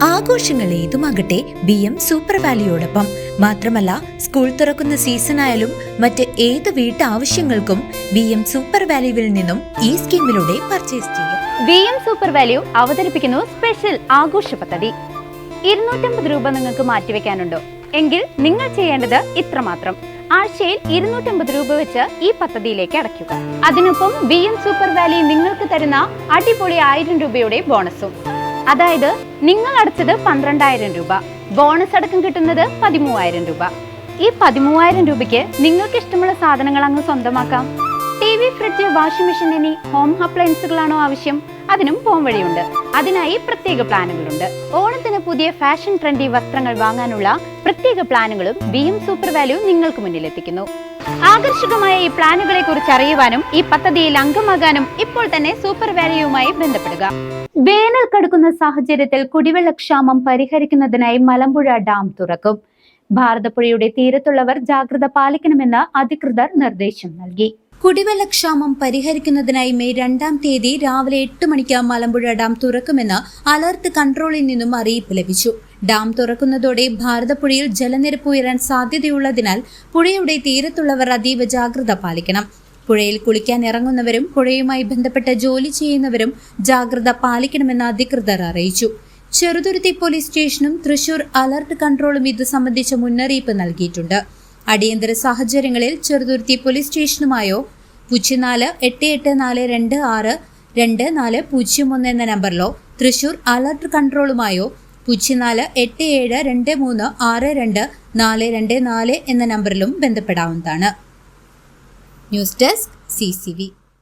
ആഘോഷങ്ങൾ ഏതുമാകട്ടെ BM super വാലിയോടൊപ്പം. മാത്രമല്ല, സ്കൂൾ തുറക്കുന്ന സീസണായാലും മറ്റ് ഏത് വീട്ടാവശ്യങ്ങൾക്കും BM സൂപ്പർ വാല്യൂവിൽ നിന്നും ഈ സ്കീമിലൂടെ പർച്ചേസ് ചെയ്യാം. BM സൂപ്പർ വാല്യൂ അവതരിപ്പിക്കുന്നു സ്പെഷ്യൽ ആഘോഷ പദ്ധതി. 250 രൂപ നിങ്ങൾക്ക് മാറ്റിവെക്കാനുണ്ടോ? എങ്കിൽ നിങ്ങൾ ചെയ്യേണ്ടത് ഇത്രമാത്രം: ആഴ്ചയിൽ 250 രൂപ വെച്ച് ഈ പദ്ധതിയിലേക്ക് അടയ്ക്കുക. അതിനൊപ്പം BM സൂപ്പർ വാല്യൂ നിങ്ങൾക്ക് തരുന്ന അടിപൊളി 1000 രൂപയുടെ ബോണസും. അതായത് നിങ്ങൾ അടച്ചത് 12,000 രൂപ, ബോണസ് അടക്കം കിട്ടുന്നത് 13,000 രൂപ. ഈ 13,000 രൂപയ്ക്ക് നിങ്ങൾക്ക് ഇഷ്ടമുള്ള സാധനങ്ങൾ അങ്ങ് സ്വന്തമാക്കാം. TV, ഫ്രിഡ്ജ്, വാഷിംഗ് മെഷീൻ എന്നീ ഹോം അപ്ലയൻസുകളാണോ ആവശ്യം? അതിനും പോം വഴിയുണ്ട്. അതിനായി പ്രത്യേക പ്ലാനുകളുണ്ട്. ഓണത്തിന് പുതിയ ഫാഷൻ ട്രെൻഡി വസ്ത്രങ്ങൾ വാങ്ങാനുള്ള പ്രത്യേക പ്ലാനുകളും BM സൂപ്പർ വാല്യൂ നിങ്ങൾക്ക് മുന്നിലെത്തിക്കുന്നു. ആകർഷകമായ ഈ പ്ലാനുകളെ കുറിച്ച് അറിയുവാനും ഈ പദ്ധതിയിൽ അംഗമാകാനും ഇപ്പോൾ തന്നെ സൂപ്പർ വാല്യൂവുമായി ബന്ധപ്പെടുക. വേനൽ കടുക്കുന്ന സാഹചര്യത്തിൽ കുടിവെള്ളക്ഷാമം പരിഹരിക്കുന്നതിനായി മലമ്പുഴ ഡാം തുറക്കും. ഭാരതപ്പുഴയുടെ തീരത്തുള്ളവർ ജാഗ്രത പാലിക്കണമെന്ന് അധികൃതർ നിർദ്ദേശം നൽകി. കുടിവെള്ളക്ഷാമം പരിഹരിക്കുന്നതിനായി മെയ് 2-ാം തീയതി രാവിലെ 8 മണിക്ക് മലമ്പുഴ ഡാം തുറക്കുമെന്ന് അലർട്ട് കൺട്രോളിൽ നിന്നും അറിയിപ്പ് ലഭിച്ചു. ഡാം തുറക്കുന്നതോടെ ഭാരതപ്പുഴയിൽ ജലനിരപ്പ് ഉയരാൻ സാധ്യതയുള്ളതിനാൽ പുഴയുടെ തീരത്തുള്ളവർ അതീവ ജാഗ്രത പാലിക്കണം. പുഴയിൽ കുളിക്കാൻ ഇറങ്ങുന്നവരും പുഴയുമായി ബന്ധപ്പെട്ട ജോലി ചെയ്യുന്നവരും ജാഗ്രത പാലിക്കണമെന്ന് അധികൃതർ അറിയിച്ചു. ചെറുതുരുത്തി പോലീസ് സ്റ്റേഷനും തൃശൂർ അലർട്ട് കൺട്രോളും ഇത് സംബന്ധിച്ച മുന്നറിയിപ്പ് നൽകിയിട്ടുണ്ട്. അടിയന്തര സാഹചര്യങ്ങളിൽ ചെറുതുരുത്തി പോലീസ് സ്റ്റേഷനുമായോ 0484262401 എന്ന നമ്പറിലോ തൃശൂർ അലർട്ട് കൺട്രോളുമായോ 0487236242 എന്ന നമ്പറിലും ബന്ധപ്പെടാവുന്നതാണ്. News desk CCV.